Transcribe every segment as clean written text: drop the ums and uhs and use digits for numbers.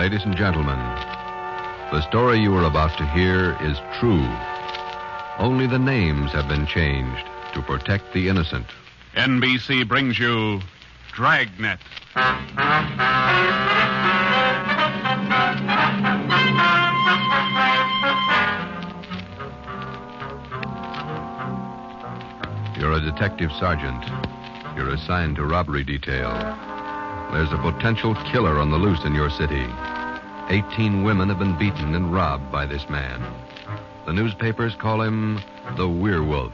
Ladies and gentlemen, the story you are about to hear is true. Only the names have been changed to protect the innocent. NBC brings you Dragnet. You're a detective sergeant. You're assigned to robbery detail. There's a potential killer on the loose in your city. 18 women have been beaten and robbed by this man. The newspapers call him the Werewolf.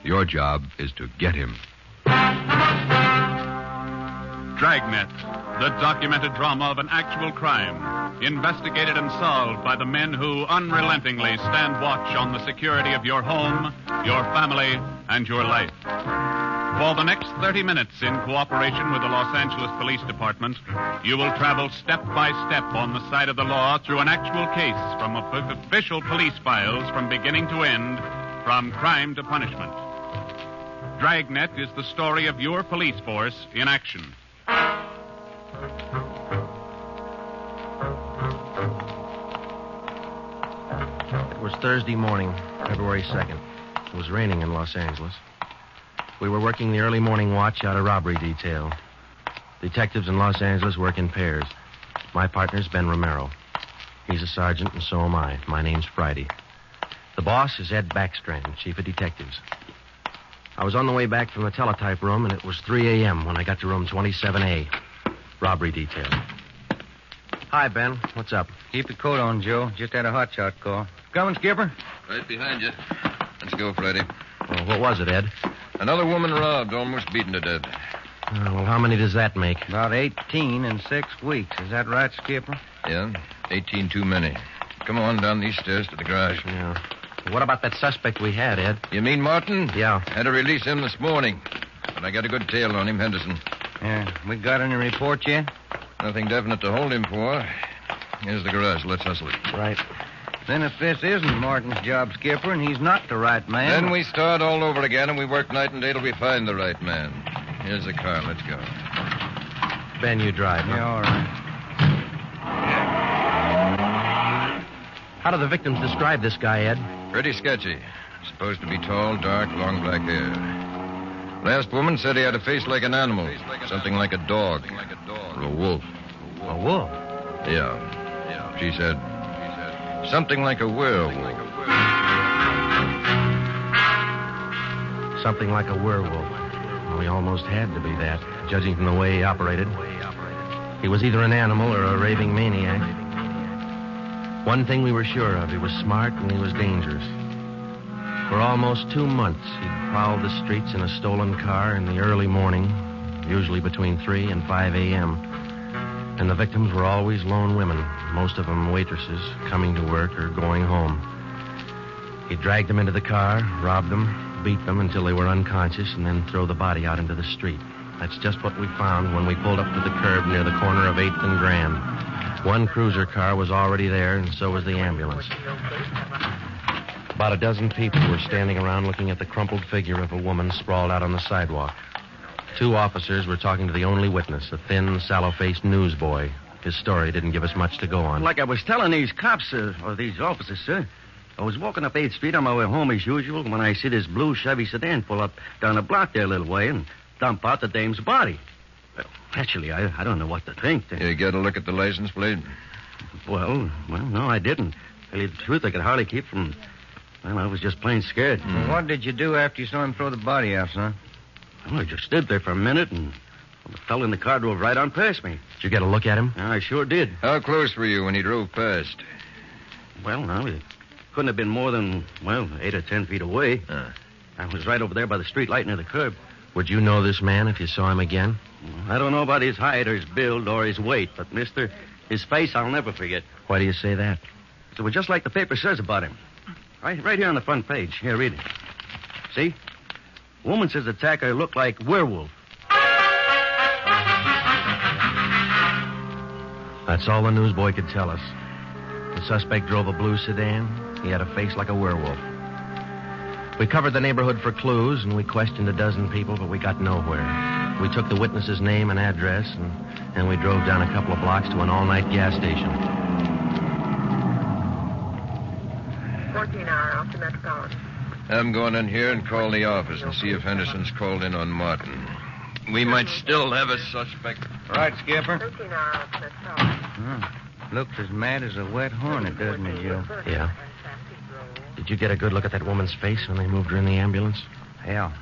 Your job is to get him. Dragnet, the documented drama of an actual crime, investigated and solved by the men who unrelentingly stand watch on the security of your home, your family, and your life. For the next 30 minutes, in cooperation with the Los Angeles Police Department, you will travel step by step on the side of the law through an actual case from official police files from beginning to end, from crime to punishment. Dragnet is the story of your police force in action. It was Thursday morning, February 2nd. It was raining in Los Angeles. We were working the early morning watch out of robbery detail. Detectives in Los Angeles work in pairs. My partner's Ben Romero. He's a sergeant, and so am I. My name's Friday. The boss is Ed Backstrand, chief of detectives. I was on the way back from the teletype room, and it was 3 a.m. when I got to room 27A, robbery detail. Hi, Ben. What's up? Keep your coat on, Joe. Just had a hotshot call. Coming, Skipper? Right behind you. Let's go, Friday. Oh, what was it, Ed? Another woman robbed, almost beaten to death. Well, how many does that make? About 18 in 6 weeks. Is that right, Skipper? Yeah, 18 too many. Come on down these stairs to the garage. Yeah. What about that suspect we had, Ed? You mean Martin? Yeah. Had to release him this morning. But I got a good tail on him, Henderson. Yeah. We got any report yet? Nothing definite to hold him for. Here's the garage. Let's hustle it. Right. Then if this isn't Martin's job, Skipper, and he's not the right man... Then we start all over again, and we work night and day till we find the right man. Here's the car. Let's go. Ben, you drive, huh? Yeah, all right. How do the victims describe this guy, Ed? Pretty sketchy. Supposed to be tall, dark, long black hair. Last woman said he had a face like an animal. Something like a dog. Or a wolf. A wolf? Yeah. She said something like a werewolf. Something like a werewolf. Well, he almost had to be that, judging from the way he operated. He was either an animal or a raving maniac. One thing we were sure of, he was smart and he was dangerous. For almost 2 months, he'd prowled the streets in a stolen car in the early morning, usually between 3 and 5 a.m., and the victims were always lone women, most of them waitresses, coming to work or going home. He dragged them into the car, robbed them, beat them until they were unconscious, and then throw the body out into the street. That's just what we found when we pulled up to the curb near the corner of 8th and Grand. One cruiser car was already there, and so was the ambulance. About a dozen people were standing around looking at the crumpled figure of a woman sprawled out on the sidewalk. 2 officers were talking to the only witness, a thin, sallow-faced newsboy. His story didn't give us much to go on. Like I was telling these cops, or these officers, sir, I was walking up 8th Street on my way home as usual when I see this blue Chevy sedan pull up down the block there a little way and dump out the dame's body. Well, actually, I don't know what to think. You get a look at the license plate? Well, no, I didn't. Tell you the truth, I could hardly keep from... Well, I was just plain scared. Well, what did you do after you saw him throw the body out, son? Well, I just stood there for a minute, and the fellow in the car drove right on past me. Did you get a look at him? Yeah, I sure did. How close were you when he drove past? Well, no, it couldn't have been more than, 8 or 10 feet away. I was right over there by the street light near the curb. Would you know this man if you saw him again? I don't know about his height or his build or his weight, but, mister, his face I'll never forget. Why do you say that? It was just like the paper says about him. Right here on the front page. Here, read it. See? Woman says the attacker looked like werewolf. That's all the newsboy could tell us. The suspect drove a blue sedan. He had a face like a werewolf. We covered the neighborhood for clues, and we questioned a dozen people, but we got nowhere. We took the witness's name and address, and we drove down a couple of blocks to an all-night gas station. 14-hour off the Metropolitan. I'm going in here and call the office and see if Henderson's called in on Martin. We might still have a suspect. Right, Skipper. 13-hour off the Metropolitan. Looks as mad as a wet hornet, doesn't it, Joe? Yeah. Did you get a good look at that woman's face when they moved her in the ambulance? Hell.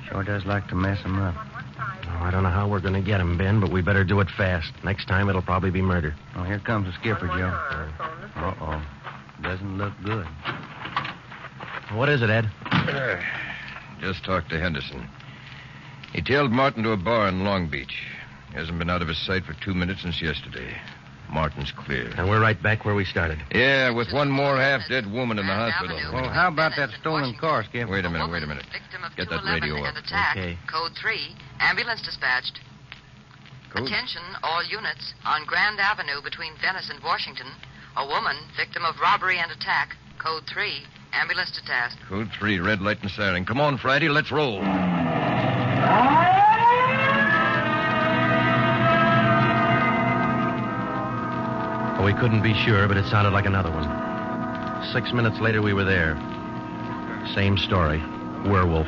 Sure does like to mess him up. Oh, I don't know how we're going to get him, Ben, but we better do it fast. Next time, it'll probably be murder. Oh, here comes the skipper, Joe. Uh-oh. Doesn't look good. What is it, Ed? Just talked to Henderson. He tailed Martin to a bar in Long Beach. He hasn't been out of his sight for 2 minutes since yesterday. Martin's clear. And we're right back where we started. Yeah, with one more half-dead woman in the hospital. Well, how about that stolen car, Skipper? Wait a minute. Get that radio up. Okay. Code 3, ambulance dispatched. Code? Attention, all units. On Grand Avenue between Venice and Washington, a woman, victim of robbery and attack. Code 3, ambulance detached. Code 3, red light and siren. Come on, Friday, let's roll. Well, we couldn't be sure, but it sounded like another one. 6 minutes later, we were there. Same story. Werewolf.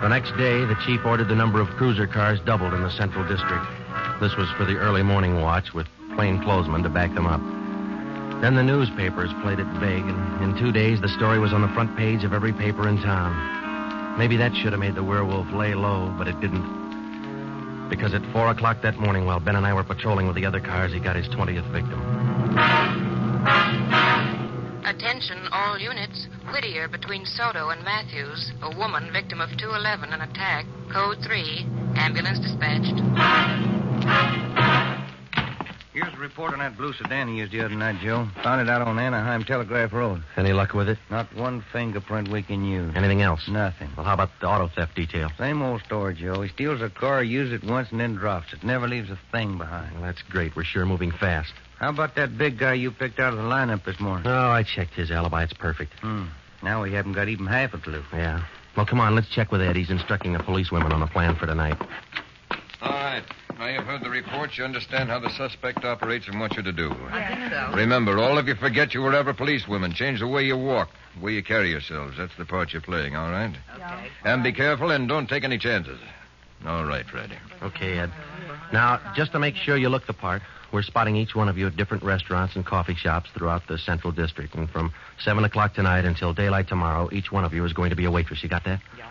The next day, the chief ordered the number of cruiser cars doubled in the Central District. This was for the early morning watch with plainclothesmen to back them up. Then the newspapers played it big, and in 2 days, the story was on the front page of every paper in town. Maybe that should have made the werewolf lay low, but it didn't. Because at 4 o'clock that morning, while Ben and I were patrolling with the other cars, he got his 20th victim. Attention, all units. Whittier between Soto and Matthews. A woman, victim of 211, an attack. Code 3, ambulance dispatched. Here's a report on that blue sedan he used the other night, Joe. Found it out on Anaheim Telegraph Road. Any luck with it? Not one fingerprint we can use. Anything else? Nothing. Well, how about the auto theft detail? Same old story, Joe. He steals a car, uses it once, and then drops it. Never leaves a thing behind. Well, that's great. We're sure moving fast. How about that big guy you picked out of the lineup this morning? Oh, I checked his alibi. It's perfect. Now we haven't got even half a clue. Yeah. Well, come on. Let's check with Ed. He's instructing the policewomen on the plan for tonight. All right. Now you've heard the reports. You understand how the suspect operates and what you're to do. I think so. Remember, all of you forget you were ever policewomen. Change the way you walk, the way you carry yourselves. That's the part you're playing, all right? Okay. And be careful and don't take any chances. All right, Freddie. Okay, Ed. Now, just to make sure you look the part, we're spotting each one of you at different restaurants and coffee shops throughout the Central District. And from 7 o'clock tonight until daylight tomorrow, each one of you is going to be a waitress. You got that? Yeah.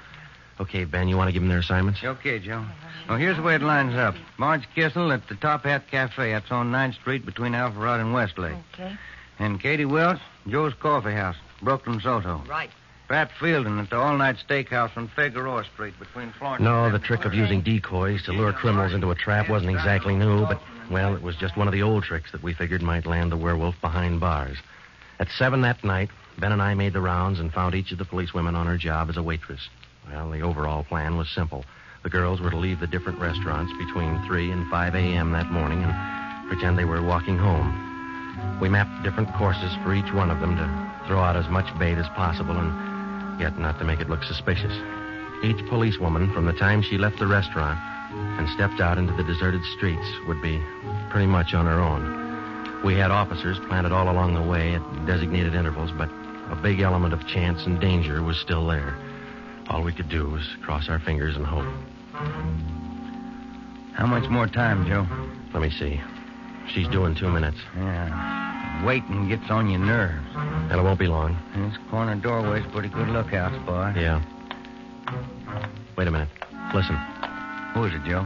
Okay, Ben, you want to give them their assignments? Okay, Joe. Well, here's the way it lines up. Marge Kissel at the Top Hat Cafe. That's on 9th Street between Alpharetta and Westlake. Okay. And Katie Welch, Joe's Coffee House, Brooklyn, Soto. Right. Pat Fielding at the all-night steakhouse on Figueroa Street between Florence No, and... the trick of using decoys to lure criminals into a trap wasn't exactly new, but, well, it was just one of the old tricks that we figured might land the werewolf behind bars. At 7 that night, Ben and I made the rounds and found each of the policewomen on her job as a waitress. Well, the overall plan was simple. The girls were to leave the different restaurants between 3 and 5 a.m. that morning and pretend they were walking home. We mapped different courses for each one of them to throw out as much bait as possible and yet not to make it look suspicious. Each policewoman, from the time she left the restaurant and stepped out into the deserted streets, would be pretty much on her own. We had officers planted all along the way at designated intervals, but a big element of chance and danger was still there. All we could do was cross our fingers and hope. How much more time, Joe? Let me see. She's due in 2 minutes. Yeah. Waiting gets on your nerves. And it won't be long. This corner doorway's a pretty good lookout spot. Yeah. Wait a minute. Listen. Who is it, Joe?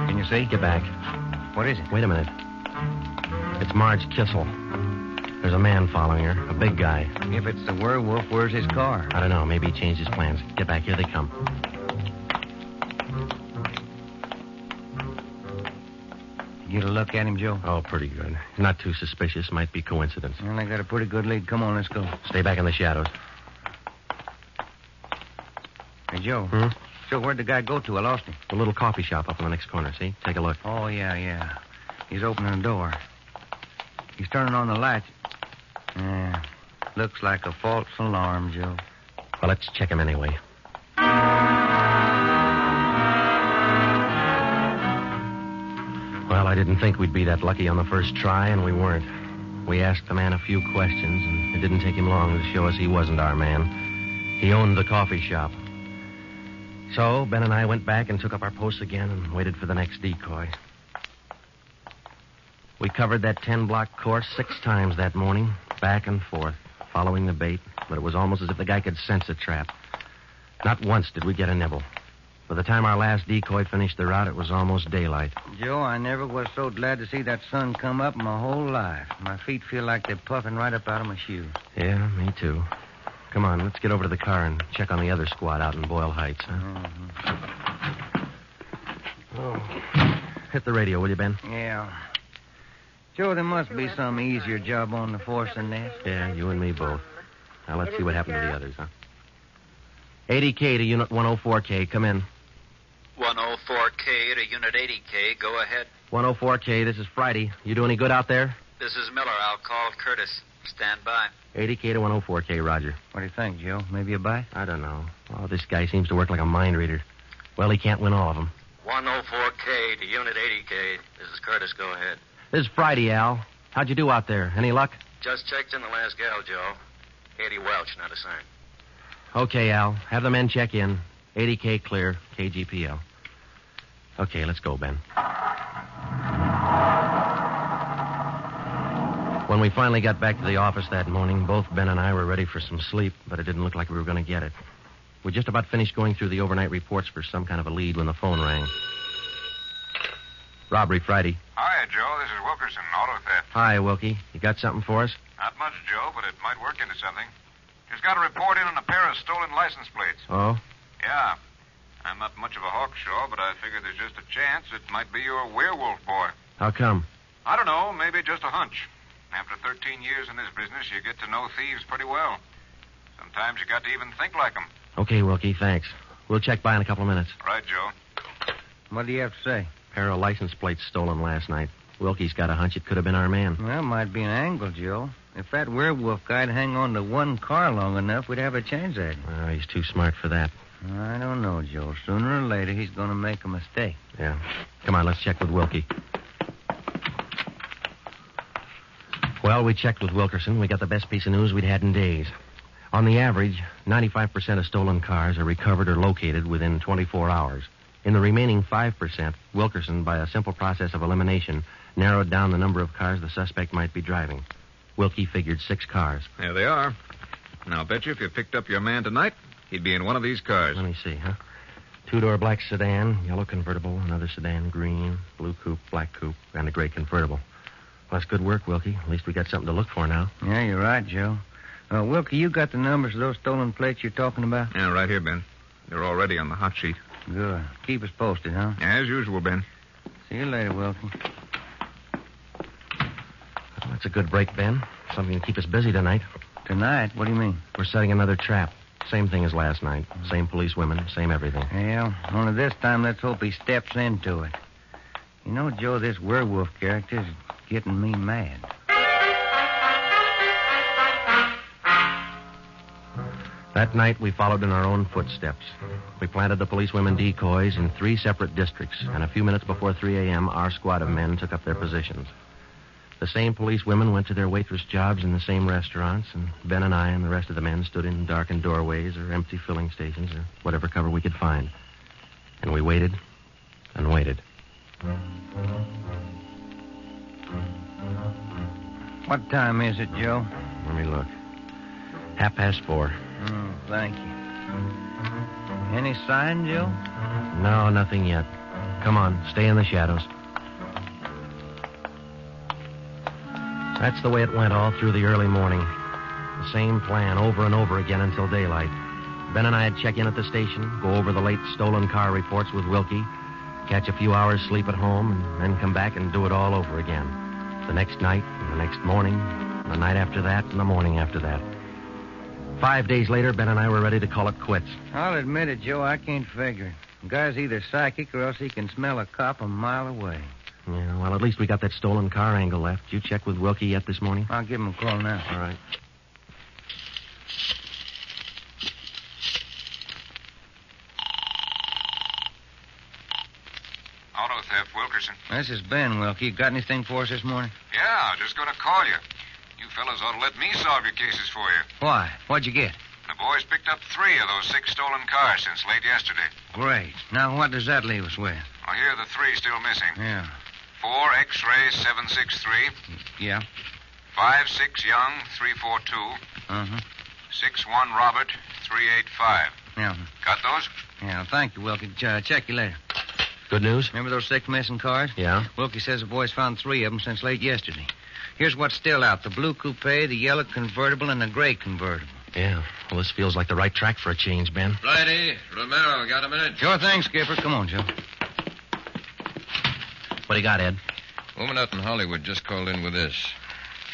Can you see? Get back. What is it? Wait a minute. It's Marge Kissel. There's a man following her, a big guy. If it's the werewolf, where's his car? I don't know. Maybe he changed his plans. Get back. Here they come. You get a look at him, Joe? Oh, pretty good. Not too suspicious. Might be coincidence. Well, I got a pretty good lead. Come on, let's go. Stay back in the shadows. Hey, Joe. Hmm? So where'd the guy go to? I lost him. The little coffee shop up in the next corner, see? Take a look. Oh, yeah. He's opening the door. He's turning on the lights. Yeah. Looks like a false alarm, Joe. Well, let's check him anyway. Well, I didn't think we'd be that lucky on the first try, and we weren't. We asked the man a few questions, and it didn't take him long to show us he wasn't our man. He owned the coffee shop. So, Ben and I went back and took up our posts again and waited for the next decoy. We covered that 10-block course 6 times that morning, back and forth, following the bait, but it was almost as if the guy could sense a trap. Not once did we get a nibble. By the time our last decoy finished the route, it was almost daylight. Joe, I never was so glad to see that sun come up in my whole life. My feet feel like they're puffing right up out of my shoes. Yeah, me too. Come on, let's get over to the car and check on the other squad out in Boyle Heights, huh? Mm-hmm. Oh. Hit the radio, will you, Ben? Yeah. Joe, there must be some easier job on the force than this. Yeah, you and me both. Now, let's see what happened to the others, huh? 80K to Unit 104K. Come in. 104K to Unit 80K. Go ahead. 104K, this is Friday. You do any good out there? This is Miller. I'll call Curtis. Stand by. 80K to 104K, Roger. What do you think, Joe? Maybe a bite? I don't know. Oh, this guy seems to work like a mind reader. Well, he can't win all of them. 104K to Unit 80K. This is Curtis. Go ahead. This is Friday, Al. How'd you do out there? Any luck? Just checked in the last gal, Joe. Katie Welch, not a sign. Okay, Al. Have the men check in. 80K clear. KGPL. Okay, let's go, Ben. When we finally got back to the office that morning, both Ben and I were ready for some sleep, but it didn't look like we were going to get it. We just about finished going through the overnight reports for some kind of a lead when the phone rang. Robbery Friday. Hi, Joe. This is Wilkerson, auto theft. Hi, Wilkie. You got something for us? Not much, Joe, but it might work into something. Just got a report in on a pair of stolen license plates. Oh? Yeah. I'm not much of a hawkshaw, but I figure there's just a chance it might be your werewolf boy. How come? I don't know. Maybe just a hunch. After 13 years in this business, you get to know thieves pretty well. Sometimes you got to even think like them. Okay, Wilkie, thanks. We'll check by in a couple of minutes. Right, Joe. What do you have to say? Pair of license plates stolen last night. Wilkie's got a hunch it could have been our man. Well, might be an angle, Joe. If that werewolf guy'd hang on to one car long enough, we'd have a chance at him. Oh, he's too smart for that. I don't know, Joe. Sooner or later, he's going to make a mistake. Yeah. Come on, let's check with Wilkie. Well, we checked with Wilkerson. We got the best piece of news we'd had in days. On the average, 95% of stolen cars are recovered or located within 24 hours. In the remaining 5%, Wilkerson, by a simple process of elimination, narrowed down the number of cars the suspect might be driving. Wilkie figured 6 cars. There they are. Now, I'll bet you if you picked up your man tonight, he'd be in one of these cars. Let me see, huh? 2-door black sedan, yellow convertible, another sedan, green, blue coupe, black coupe, and a gray convertible. Well, that's good work, Wilkie. At least we got something to look for now. Yeah, you're right, Joe. Wilkie, you got the numbers of those stolen plates you're talking about? Yeah, right here, Ben. They're already on the hot sheet. Good. Keep us posted, huh? As usual, Ben. See you later, Wilkie. Well, that's a good break, Ben. Something to keep us busy tonight. Tonight? What do you mean? We're setting another trap. Same thing as last night. Same police women, same everything. Well, only this time let's hope he steps into it. You know, Joe, this werewolf character's getting me mad. That night, we followed in our own footsteps. We planted the policewomen decoys in 3 separate districts, and a few minutes before 3 a.m., our squad of men took up their positions. The same policewomen went to their waitress jobs in the same restaurants, and Ben and I and the rest of the men stood in darkened doorways or empty filling stations or whatever cover we could find. And we waited and waited. What time is it, Joe? Let me look. 4:30. Thank you. Any sign, Joe? No, nothing yet. Come on, stay in the shadows. That's the way it went all through the early morning. The same plan over and over again until daylight. Ben and I'd check in at the station, go over the late stolen car reports with Wilkie, catch a few hours sleep at home, and then come back and do it all over again. The next night, and the next morning, the night after that, and the morning after that. 5 days later, Ben and I were ready to call it quits. I'll admit it, Joe, I can't figure it. The guy's either psychic or else he can smell a cop a mile away. Yeah, Well, at least we got that stolen car angle left. Did you check with Wilkie yet this morning? I'll give him a call now. All right. Auto theft, Wilkerson. This is Ben, Wilkie. You got anything for us this morning? Yeah, just going to call you. You fellas ought to let me solve your cases for you. Why? What'd you get? The boys picked up 3 of those 6 stolen cars since late yesterday. Great. Now, what does that leave us with? Well, here are the 3 still missing. Yeah. 4 X-ray 763. Yeah. 5-6 Young 342. Uh-huh. 6-1 Robert 385. Yeah. Got those? Yeah, thank you, Wilkie. Check you later. Good news? Remember those 6 missing cars? Yeah. Wilkie says the boys found 3 of them since late yesterday. Here's what's still out. The blue coupe, the yellow convertible, and the gray convertible. Yeah. Well, this feels like the right track for a change, Ben. Righty. Romero, got a minute? Sure thing, Skipper. Come on, Joe. What do you got, Ed? Woman out in Hollywood just called in with this.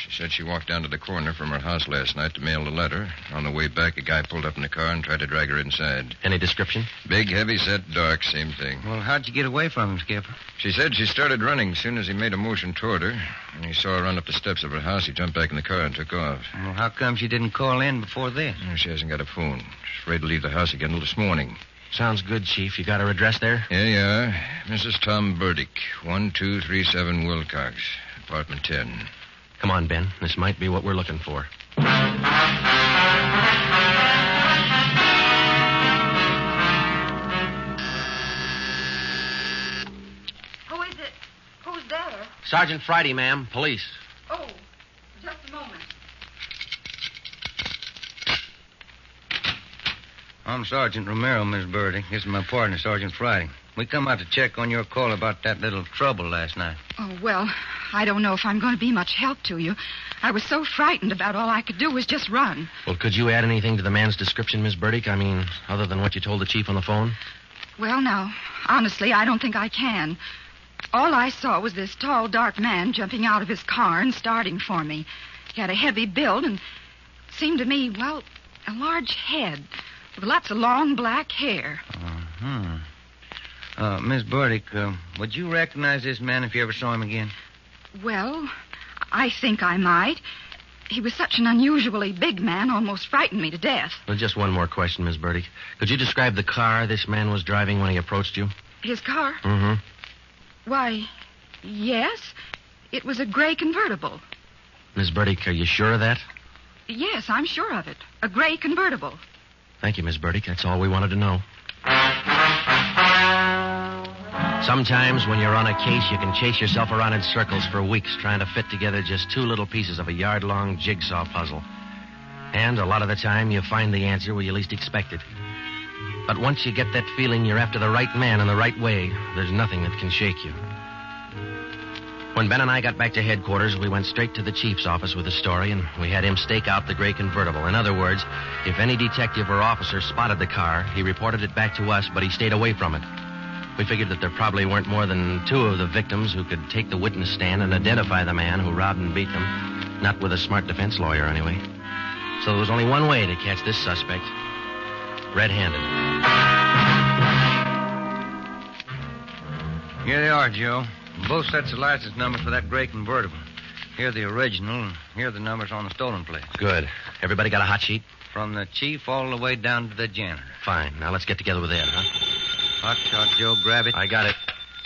She said she walked down to the corner from her house last night to mail the letter. On the way back, a guy pulled up in the car and tried to drag her inside. Any description? Big, heavy-set, dark, same thing. Well, how'd you get away from him, Skipper? She said she started running as soon as he made a motion toward her. When he saw her run up the steps of her house, he jumped back in the car and took off. Well, how come she didn't call in before this? She hasn't got a phone. She's afraid to leave the house again until this morning. Sounds good, Chief. You got her address there? Here you are. Mrs. Tom Burdick, 1237 Wilcox, apartment 10. Come on, Ben. This might be what we're looking for. Who is it? Who's there? Sergeant Friday, ma'am. Police. Oh, just a moment. I'm Sergeant Romero, Miss Burdick. This is my partner, Sergeant Friday. We come out to check on your call about that little trouble last night. Oh, well, I don't know if I'm going to be much help to you. I was so frightened about all I could do was just run. Well, could you add anything to the man's description, Miss Burdick? I mean, other than what you told the chief on the phone? Well, now, honestly, I don't think I can. All I saw was this tall, dark man jumping out of his car and starting for me. He had a heavy build and seemed to me, well, a large head with lots of long black hair. Uh-huh. Miss Burdick, would you recognize this man if you ever saw him again? Well, I think I might. He was such an unusually big man, almost frightened me to death. Well, just one more question, Miss Burdick. Could you describe the car this man was driving when he approached you? His car? Mm-hmm. Why, yes. It was a gray convertible. Miss Burdick, are you sure of that? Yes, I'm sure of it. A gray convertible. Thank you, Miss Burdick. That's all we wanted to know. Sometimes when you're on a case, you can chase yourself around in circles for weeks trying to fit together just 2 little pieces of a yard-long jigsaw puzzle. And a lot of the time, you find the answer where you least expect it. But once you get that feeling you're after the right man in the right way, there's nothing that can shake you. When Ben and I got back to headquarters, we went straight to the chief's office with the story, and we had him stake out the gray convertible. In other words, if any detective or officer spotted the car, he reported it back to us, but he stayed away from it. We figured that there probably weren't more than 2 of the victims who could take the witness stand and identify the man who robbed and beat them. Not with a smart defense lawyer, anyway. So there was only one way to catch this suspect. Red-handed. Here they are, Joe. Both sets of license numbers for that gray convertible. Here are the original, and here are the numbers on the stolen plate. Good. Everybody got a hot sheet? From the chief all the way down to the janitor. Fine. Now let's get together with Ed, huh? Hot shot, Joe. Grab it. I got it.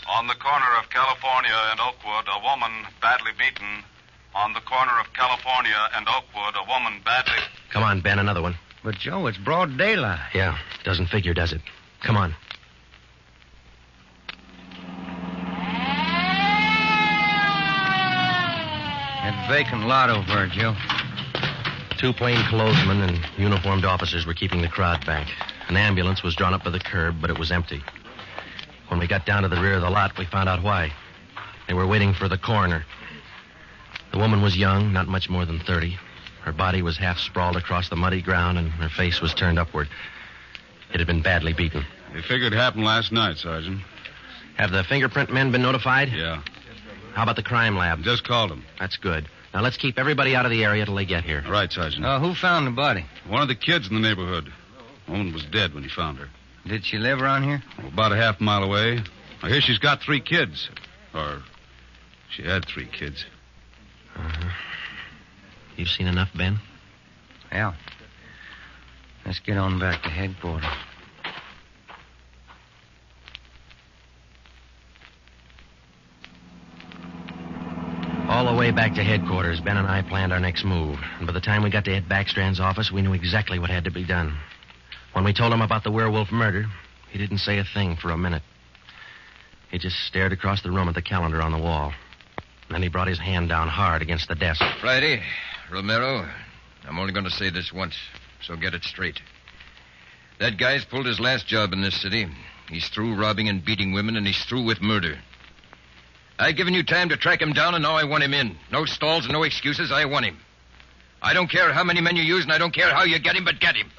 On the corner of California and Oakwood, a woman badly beaten. On the corner of California and Oakwood, a woman badly... Come on, Ben, another one. But, Joe, it's broad daylight. Yeah, doesn't figure, does it? Come on. That vacant lot over there, Joe. 2 plainclothesmen and uniformed officers were keeping the crowd back. An ambulance was drawn up by the curb, but it was empty. When we got down to the rear of the lot, we found out why. They were waiting for the coroner. The woman was young, not much more than 30. Her body was half sprawled across the muddy ground, and her face was turned upward. It had been badly beaten. They figured it happened last night, Sergeant. Have the fingerprint men been notified? Yeah. How about the crime lab? Just called them. That's good. Now, let's keep everybody out of the area till they get here. All right, Sergeant. Who found the body? One of the kids in the neighborhood. The woman was dead when he found her. Did she live around here? About a half mile away. I hear she's got 3 kids. Or She had 3 kids. Uh-huh. You seen enough, Ben? Yeah. Let's get on back to headquarters. All the way back to headquarters, Ben and I planned our next move. And by the time we got to Ed Backstrand's office, we knew exactly what had to be done. When we told him about the werewolf murder, he didn't say a thing for a minute. He just stared across the room at the calendar on the wall. And then he brought his hand down hard against the desk. Friday, Romero, I'm only going to say this once, so get it straight. That guy's pulled his last job in this city. He's through robbing and beating women, and he's through with murder. I've given you time to track him down, and now I want him in. No stalls, no excuses. I want him. I don't care how many men you use, and I don't care how you get him, but get him.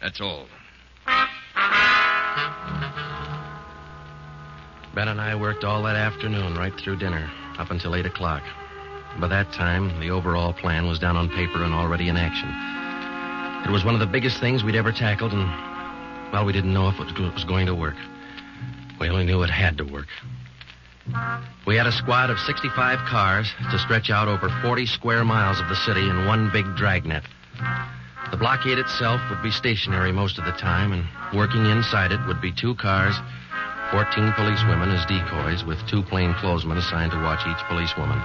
That's all. Ben and I worked all that afternoon right through dinner, up until 8 o'clock. By that time, the overall plan was down on paper and already in action. It was one of the biggest things we'd ever tackled, and, well, we didn't know if it was going to work. We only knew it had to work. We had a squad of 65 cars to stretch out over 40 square miles of the city in one big dragnet. The blockade itself would be stationary most of the time, and working inside it would be 2 cars, 14 policewomen as decoys, with 2 plainclothesmen assigned to watch each policewoman.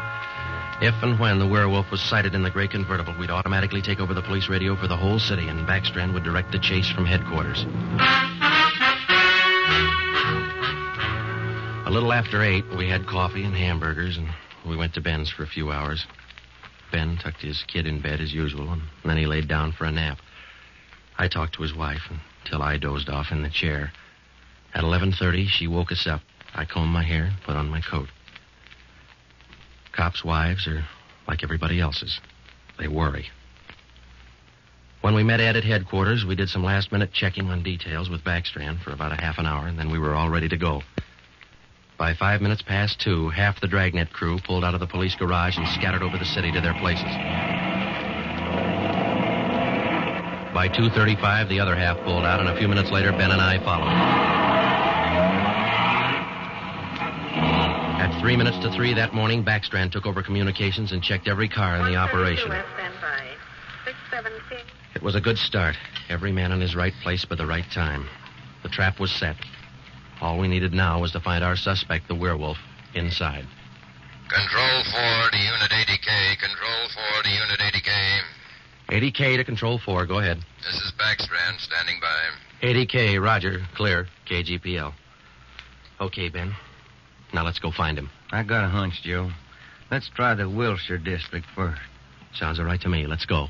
If and when the werewolf was sighted in the gray convertible, we'd automatically take over the police radio for the whole city, and Backstrand would direct the chase from headquarters. A little after 8, we had coffee and hamburgers, and we went to Ben's for a few hours. Ben tucked his kid in bed as usual, and then he laid down for a nap. I talked to his wife until I dozed off in the chair. At 11:30, she woke us up. I combed my hair and put on my coat. Cops' wives are like everybody else's. They worry. When we met Ed at headquarters, we did some last-minute checking on details with Backstrand for about a half an hour, and then we were all ready to go. By 5 minutes past 2, half the Dragnet crew pulled out of the police garage and scattered over the city to their places. By 2:35, the other half pulled out, and a few minutes later, Ben and I followed. At 3 minutes to 3 that morning, Backstrand took over communications and checked every car in the operation. It was a good start. Every man in his right place by the right time. The trap was set. All we needed now was to find our suspect, the werewolf, inside. Control 4 to Unit 80K. Control 4 to Unit 80K. 80K to Control 4. Go ahead. This is Backstrand standing by. 80K, roger. Clear. KGPL. Okay, Ben. Now let's go find him. I got a hunch, Joe. Let's try the Wilshire district first. Sounds all right to me. Let's go.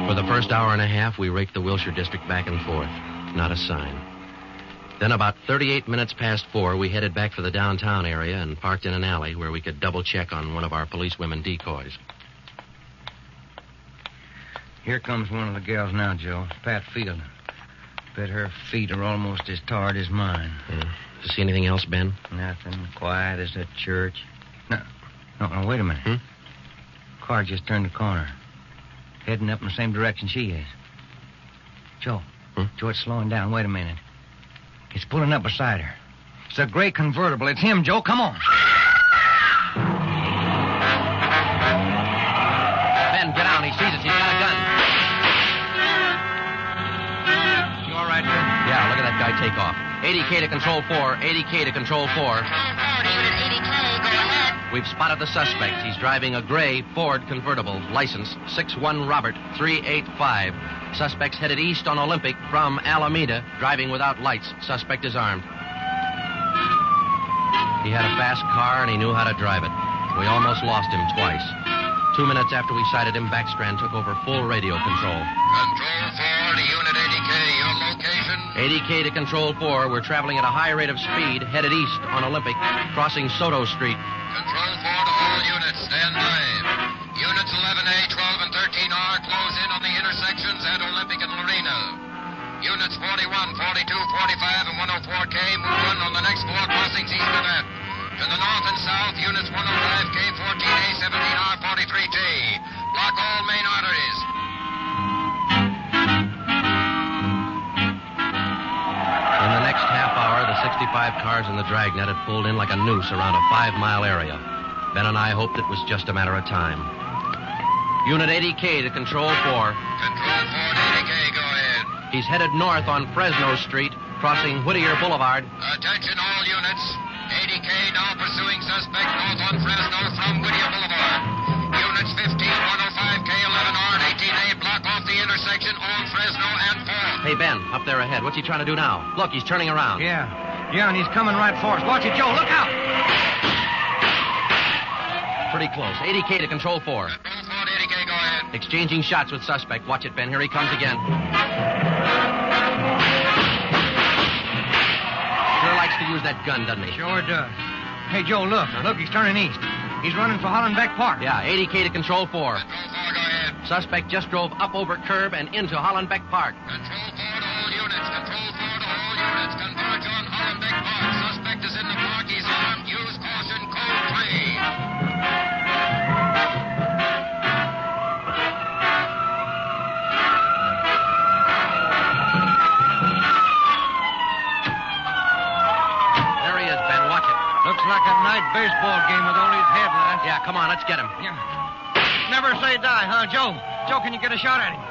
For the first hour and a half, we raked the Wilshire district back and forth. Not a sign. Then about 38 minutes past 4, we headed back for the downtown area and parked in an alley where we could double-check on one of our policewomen decoys. Here comes one of the gals now, Joe. Pat Field. Bet her feet are almost as tarred as mine. Yeah. See anything else, Ben? Nothing. Quiet as a church. No, wait a minute. Car just turned the corner. Heading up in the same direction she is. Joe. Joe, it's slowing down. Wait a minute. It's pulling up beside her. It's a gray convertible. It's him, Joe. Come on. Ben, get out. He sees us. He's got a gun. You all right, Ben? Yeah, look at that guy take off. 80K to Control 4. 80K to Control 4. Control 4 to Unit 80K. Go ahead. We've spotted the suspect. He's driving a gray Ford convertible, license 61 Robert 385. Suspect's headed east on Olympic from Alameda, driving without lights. Suspect is armed. He had a fast car and he knew how to drive it. We almost lost him twice. 2 minutes after we sighted him, Backstrand took over full radio control. Control 4 to Unit 80K. Your location? 80K to Control 4. We're traveling at a high rate of speed, headed east on Olympic, crossing Soto Street. Control 4 to all units. Stand by. Units 11A, 12, and 13R close in on the intersections at Olympic and Lorena. Units 41, 42, 45, and 104K move on the next 4 crossings east of that. To the north and south, units 105K, 14A, 17R, 43T. Block all main arteries. cars in the Dragnet had pulled in like a noose around a 5-mile area. Ben and I hoped it was just a matter of time. Unit 80K to Control 4. Control 4 to 80K, go ahead. He's headed north on Fresno Street, crossing Whittier Boulevard. Attention all units. 80K now pursuing suspect north on Fresno from Whittier Boulevard. Units 15, 105K, 11R, and 18A block off the intersection on Fresno and 4th. Hey, Ben, up there ahead. What's he trying to do now? Look, he's turning around. Yeah, and he's coming right for us. Watch it, Joe. Look out! Pretty close. 80K to Control 4. Control 4 to 80K, go ahead. Exchanging shots with suspect. Watch it, Ben. Here he comes again. Sure likes to use that gun, doesn't he? Sure does. Hey, Joe, look. Look, he's turning east. He's running for Hollenbeck Park. Yeah, 80K to Control 4. Control 4, go ahead. Suspect just drove up over curb and into Hollenbeck Park. Control 4 to all units. Control 4 to all units. Converge on Hollenbeck Park. Suspect is in the park. He's armed. Use caution. Code 3. There he is, Ben. Watch it. Looks like a night baseball game with all these headlights. Yeah, come on, let's get him. Yeah. Never say die, huh, Joe? Joe, can you get a shot at him?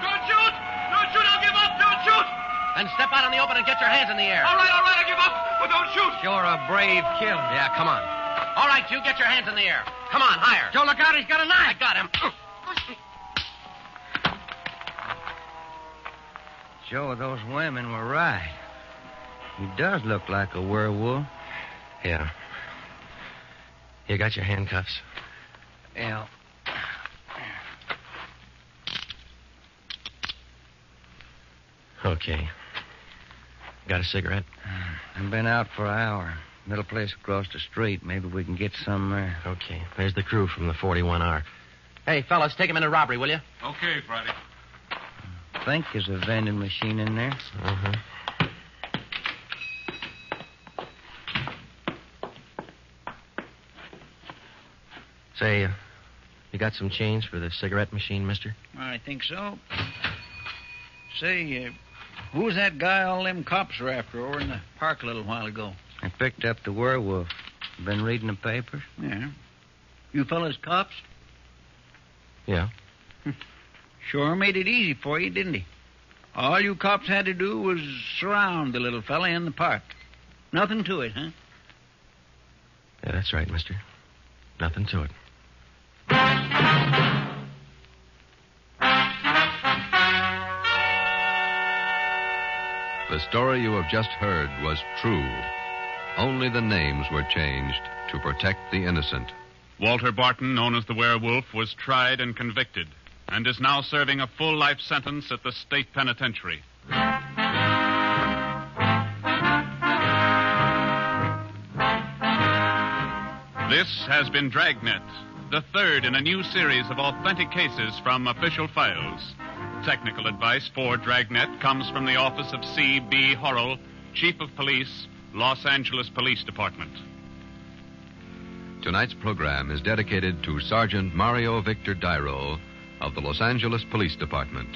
Don't shoot! Don't shoot! I'll give up! Don't shoot! Then step out in the open and get your hands in the air. All right, I give up! But don't shoot! You're a brave killer. Yeah, come on. All right, you get your hands in the air. Come on, higher. Joe, look out. He's got a knife. I got him. Joe, those women were right. He does look like a werewolf. Yeah. You got your handcuffs? Yeah. Okay. Got a cigarette? I've been out for an hour. Little place across the street. Maybe we can get some there. Okay. There's the crew from the 41R. Hey, fellas, take him into robbery, will you? Okay, Friday. I think there's a vending machine in there. Uh-huh. Say, you got some change for the cigarette machine, mister? I think so. Say, who was that guy all them cops were after over in the park a little while ago? I picked up the werewolf. Been reading the papers? Yeah. You fellas cops? Yeah. Sure made it easy for you, didn't he? All you cops had to do was surround the little fella in the park. Nothing to it, huh? Yeah, that's right, mister. Nothing to it. The story you have just heard was true. Only the names were changed to protect the innocent. Walter Barton, known as the Werewolf, was tried and convicted and is now serving a full life sentence at the state penitentiary. This has been Dragnet, the third in a new series of authentic cases from official files. Technical advice for Dragnet comes from the office of C.B. Horrell, Chief of Police, Los Angeles Police Department. Tonight's program is dedicated to Sergeant Mario Victor Dairo of the Los Angeles Police Department,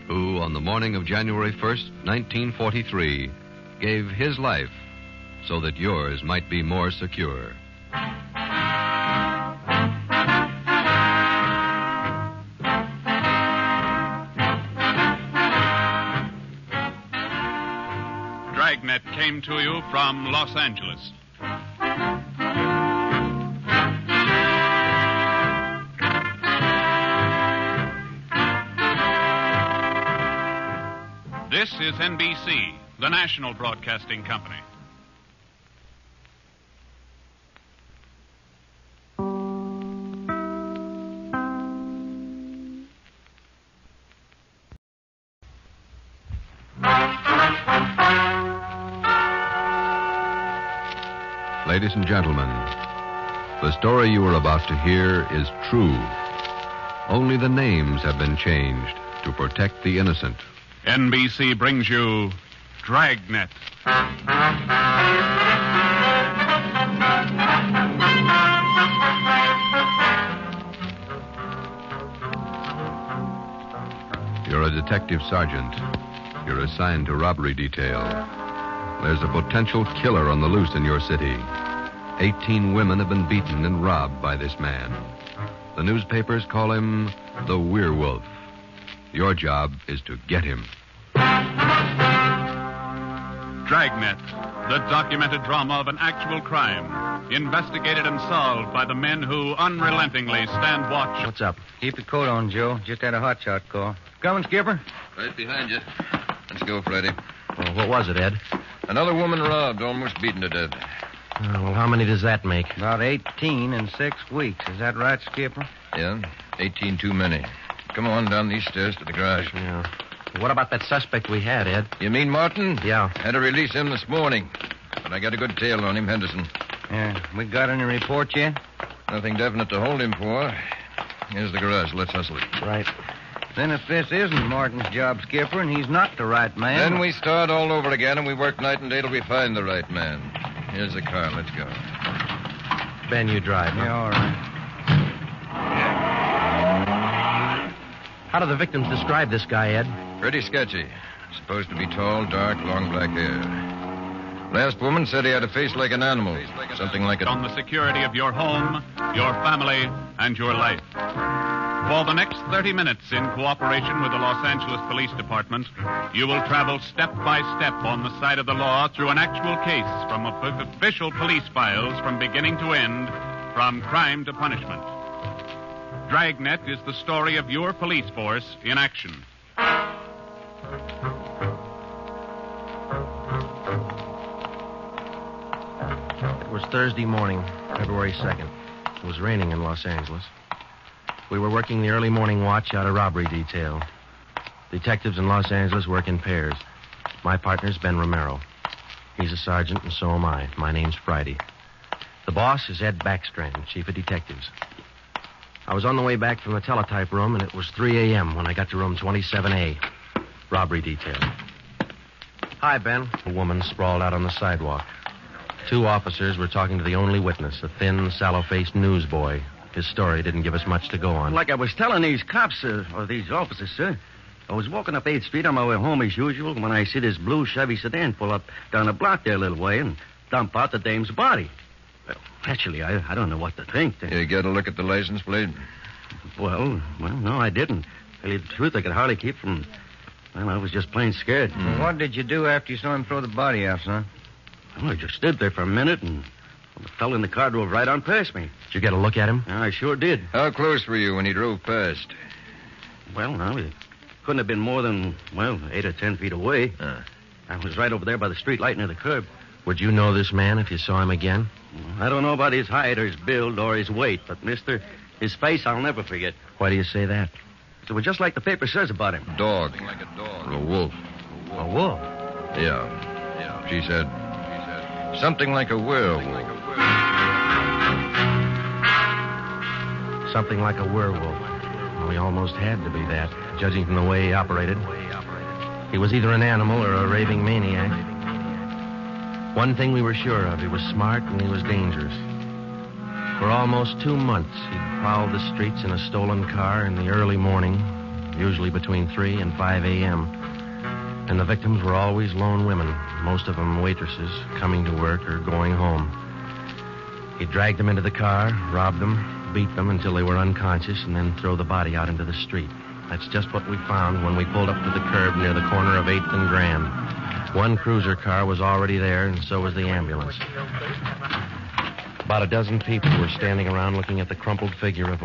who, on the morning of January 1st, 1943, gave his life so that yours might be more secure. Dragnet came to you from Los Angeles. This is NBC, the national broadcasting company. Ladies and gentlemen, the story you are about to hear is true. Only the names have been changed to protect the innocent. NBC brings you Dragnet. You're a detective sergeant. You're assigned to robbery detail. There's a potential killer on the loose in your city. 18 women have been beaten and robbed by this man. The newspapers call him the Werewolf. Your job is to get him. Dragnet, the documented drama of an actual crime, investigated and solved by the men who unrelentingly stand watch. What's up? Keep your coat on, Joe. Just had a hot shot call. Coming, Skipper? Right behind you. Let's go, Friday. Well, what was it, Ed? Another woman robbed, almost beaten to death. Well, how many does that make? About 18 in 6 weeks. Is that right, Skipper? Yeah, 18 too many. Come on down these stairs to the garage. Yeah. What about that suspect we had, Ed? You mean Martin? Yeah. Had to release him this morning. But I got a good tail on him, Henderson. Yeah. We got any report yet? Nothing definite to hold him for. Here's the garage. Let's hustle it. Right. Then if this isn't Martin's job, Skipper, and he's not the right man... Then we start all over again, and we work night and day till we find the right man. Here's the car. Let's go. Ben, you drive. Yeah, all right. How do the victims describe this guy, Ed? Pretty sketchy. Supposed to be tall, dark, long black hair. Last woman said he had a face like an animal. Something like a... On the security of your home, your family, and your life. For the next 30 minutes, in cooperation with the Los Angeles Police Department, you will travel step by step on the side of the law through an actual case from official police files from beginning to end, from crime to punishment. Dragnet is the story of your police force in action. It was Thursday morning, February 2nd. It was raining in Los Angeles. We were working the early morning watch out of robbery detail. Detectives in Los Angeles work in pairs. My partner's Ben Romero. He's a sergeant, and so am I. My name's Friday. The boss is Ed Backstrand, chief of detectives. I was on the way back from the teletype room, and it was 3 a.m. when I got to room 27A. Robbery detail. Hi, Ben. A woman sprawled out on the sidewalk. 2 officers were talking to the only witness, a thin, sallow-faced newsboy. His story didn't give us much to go on. Like I was telling these cops, or these officers, sir, I was walking up 8th Street on my way home as usual when I see this blue Chevy sedan pull up down the block there a little way and dump out the dame's body. Well, actually, I don't know what to think. You get a look at the license plate? Well, no, I didn't. Tell you the truth, I could hardly keep from... Well, I was just plain scared. What did you do after you saw him throw the body out, son? Well, I just stood there for a minute, and the fellow in the car drove right on past me. Did you get a look at him? I sure did. How close were you when he drove past? Well, no, it couldn't have been more than, 8 or 10 feet away. I was right over there by the street light near the curb. Would you know this man if you saw him again? I don't know about his height or his build or his weight, but, mister, his face I'll never forget. Why do you say that? It was just like the paper says about him. Dog. Like a dog. Or a wolf. A wolf? Yeah. She said something like a werewolf. Something like a werewolf. Well, he almost had to be that, judging from the way he operated. He was either an animal or a raving maniac. One thing we were sure of, he was smart and he was dangerous. For almost 2 months, he'd prowled the streets in a stolen car in the early morning, usually between 3 and 5 a.m. And the victims were always lone women, most of them waitresses, coming to work or going home. He dragged them into the car, robbed them, beat them until they were unconscious, and then throw the body out into the street. That's just what we found when we pulled up to the curb near the corner of 8th and Grand. One cruiser car was already there, and so was the ambulance. About a dozen people were standing around looking at the crumpled figure of